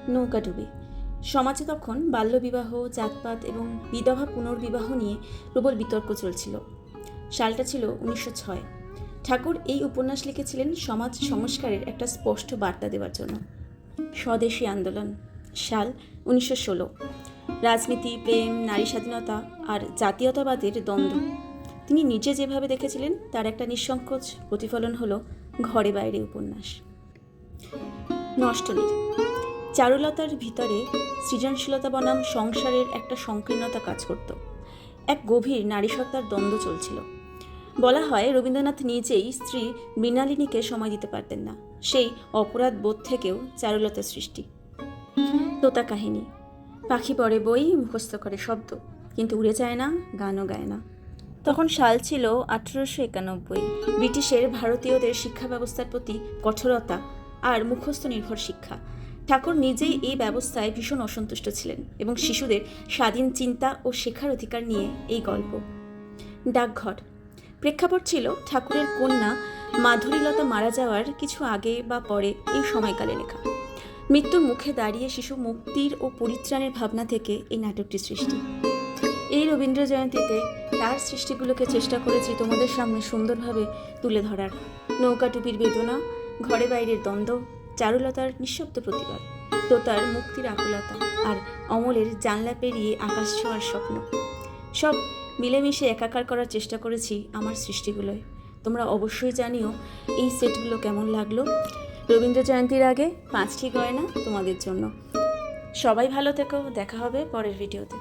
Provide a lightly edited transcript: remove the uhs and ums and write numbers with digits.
নৌকাডুবি। সমাজে তখন বাল্যবিবাহ, জাতপাত এবং বিধবা পুনর্বিবাহ নিয়ে প্রবল বিতর্ক চলছিল। সালটা ছিল 1906। ঠাকুর এই উপন্যাস লিখেছিলেন সমাজ সংস্কারের একটা স্পষ্ট বার্তা দেওয়ার জন্য। স্বদেশী আন্দোলন। সাল 1916। রাজনীতি, প্রেম, নারী স্বাধীনতা আর জাতীয়তাবাদের দ্বন্দ্ব তিনি নিজে যেভাবে দেখেছিলেন তার একটা নিঃসংকোচ প্রতিফলন হলো ঘরে বাইরে উপন্যাস। নষ্টনীড়। চারুলতার ভিতরে সৃজনশীলতা বনাম সংসারের একটা সংকীর্ণতা কাজ করত। এক গভীর নারীসত্তার দ্বন্দ্ব চলছিল। বলা হয় রবীন্দ্রনাথ নিজেই স্ত্রী মৃণালিনীকে সময় দিতে পারতেন না। সেই অপরাধ বোধ থেকেও চারুলতার সৃষ্টি। তোতা কাহিনী। পাখি পড়ে বই, মুখস্থ করে শব্দ, কিন্তু উড়ে যায় না, গানও গায় না। তখন সাল ছিল 1891। ব্রিটিশের ভারতীয়দের শিক্ষা ব্যবস্থার প্রতি কঠোরতা আর মুখস্থ নির্ভর শিক্ষা। ঠাকুর নিজেই এই ব্যবস্থায় ভীষণ অসন্তুষ্ট ছিলেন এবং শিশুদের স্বাধীন চিন্তা ও শেখার অধিকার নিয়ে এই গল্প। ডাকঘর। প্রেক্ষাপট ছিল ঠাকুরের কন্যা মাধুরীলতা মারা যাওয়ার কিছু আগে বা পরে এই সময়কালে লেখা। মৃত্যুর মুখে দাঁড়িয়ে শিশু মুক্তির ও পরিত্রাণের ভাবনা থেকে এই নাটকটি সৃষ্টি। এই রবীন্দ্র জয়ন্তীতে তার সৃষ্টিগুলোকে চেষ্টা করেছি তোমাদের সামনে সুন্দরভাবে তুলে ধরার। নৌকাডুবির বেদনা, ঘরে বাইরের দ্বন্দ্ব, চারুলতার নিঃশব্দ প্রতিবাদ, তোতার মুক্তির আকুলতা আর অমলের জানলা পেরিয়ে আকাশ ছোঁয়ার স্বপ্ন, সব মিলেমিশে একাকার করার চেষ্টা করেছি আমার সৃষ্টিগুলোয়। তোমরা অবশ্যই জানিও এই সেটগুলো কেমন লাগলো। রবীন্দ্র জয়ন্তীর আগে 5টি গয়না তোমাদের জন্য। সবাই ভালো থেকো, দেখা হবে পরের ভিডিওতে।